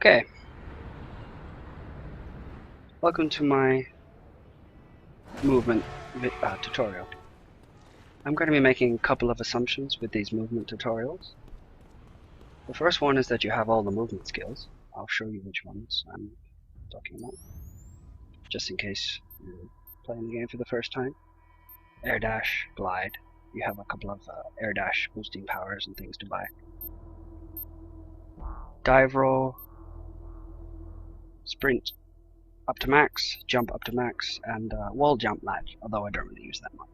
Okay, welcome to my movement tutorial. I'm going to be making a couple of assumptions with these movement tutorials. The first one is that you have all the movement skills. I'll show you which ones I'm talking about, just in case you're playing the game for the first time. Air dash, glide. You have a couple of air dash boosting powers and things to buy. Dive roll, sprint up to max, jump up to max, and wall jump latch, although I don't really use that much.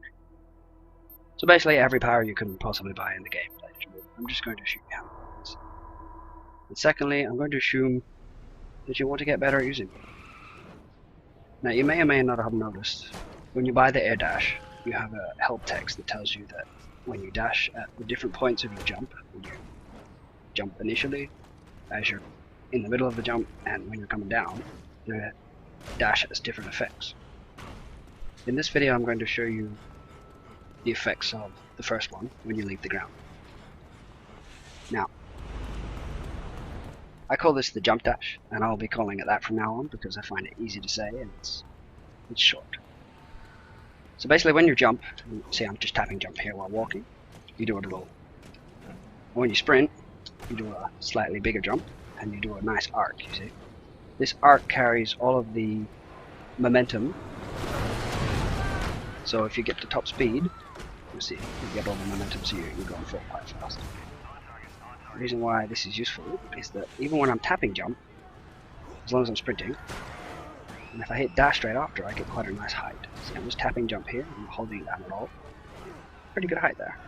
So basically every power you can possibly buy in the game. I'm just going to show you how it works. And secondly, I'm going to assume that you want to get better at using them. Now you may or may not have noticed, when you buy the air dash, you have a help text that tells you that when you dash at the different points of your jump, when you jump initially, as you're in the middle of the jump, and when you're coming down, the dash has different effects. In this video I'm going to show you the effects of the first one when you leave the ground. Now, I call this the jump dash, and I'll be calling it that from now on because I find it easy to say and it's short. So basically when you jump, see I'm just tapping jump here while walking, you do a little, when you sprint, you do a slightly bigger jump and you do a nice arc, you see. This arc carries all of the momentum, so if you get to top speed, you see, you get all the momentum, so you're going forward quite fast. The reason why this is useful is that even when I'm tapping jump, as long as I'm sprinting, and if I hit dash straight after, I get quite a nice height. See, I'm just tapping jump here, I'm not holding it down at all. Pretty good height there.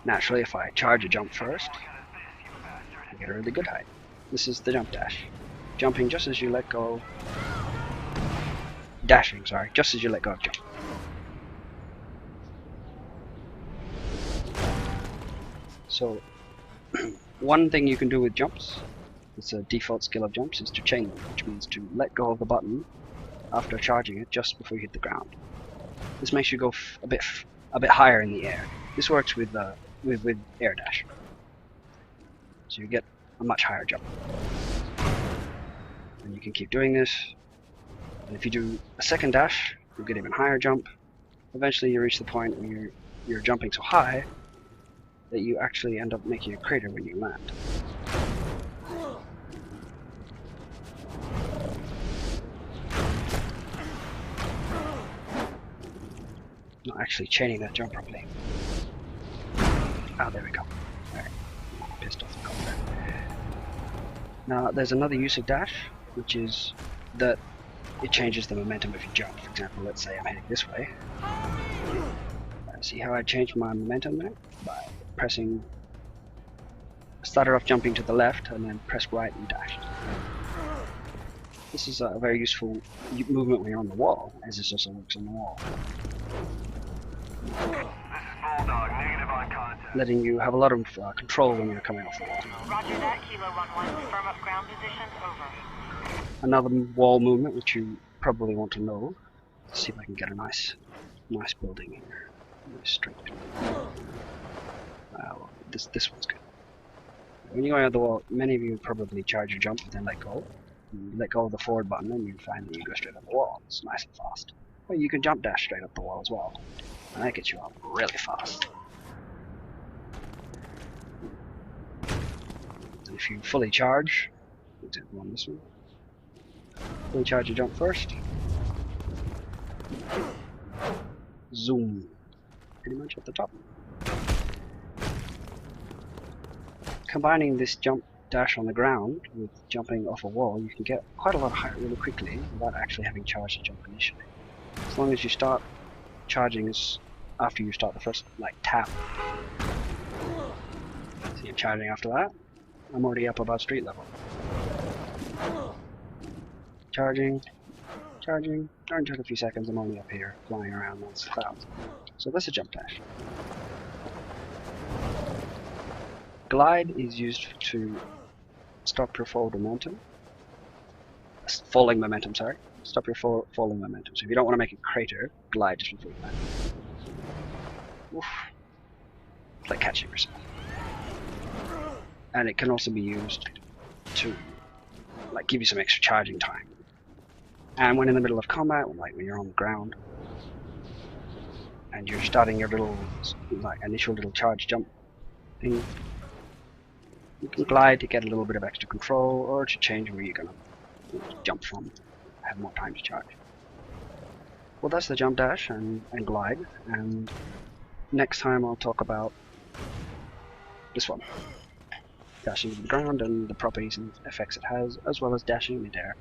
Naturally, if I charge a jump first, I get a really good height. This is the jump dash. Jumping just as you let go. Dashing, sorry, just as you let go of jump. So, one thing you can do with jumps, it's a default skill of jumps, is to chain them, which means to let go of the button after charging it just before you hit the ground. This makes you go a bit higher in the air. This works with air dash, so you get a much higher jump. And you can keep doing this. And if you do a second dash, you'll get even higher jump. Eventually, you reach the point where you're jumping so high that you actually end up making a crater when you land. Not actually chaining that jump properly. Ah, there we go. Alright, pissed off the cop there. Now, there's another use of dash, which is that it changes the momentum if you jump. For example, let's say I'm heading this way. See how I changed my momentum there? By pressing, started off jumping to the left and then pressed right and dashed. This is a very useful movement when you're on the wall, as this also works on the wall. Letting you have a lot of control when you're coming off the wall. Roger that, Kilo 1-1. Firm up ground positions, over. Another wall movement which you probably want to know. Let's see if I can get a nice building here. Nice straight. Well, this one's good. When you're going on the wall, many of you probably charge your jump and then let go. You let go of the forward button and you find that you go straight up the wall. It's nice and fast. Or you can jump dash straight up the wall as well. And that gets you up really fast. And if you fully charge, for example on this one, fully charge your jump first. Zoom. Pretty much at the top. Combining this jump dash on the ground with jumping off a wall, you can get quite a lot of height really quickly without actually having charged the jump initially. As long as you start charging after you start the first tap. So you're charging after that. I'm already up above street level. Charging. Don't take a few seconds, I'm only up here flying around those clouds. So that's a jump dash. Glide is used to stop your forward momentum. Falling momentum, sorry. Stop your falling momentum. So if you don't want to make a crater, glide just before you land. Oof. It's like catching yourself. and it can also be used to like give you some extra charging time. And when in the middle of combat, like when you're on the ground, and you're starting your little like initial little charge jump thing, you can glide to get a little bit of extra control, or to change where you're gonna jump from, have more time to charge. Well, that's the jump dash and glide, and next time I'll talk about this one. Dashing to the ground and the properties and effects it has, as well as dashing in midair.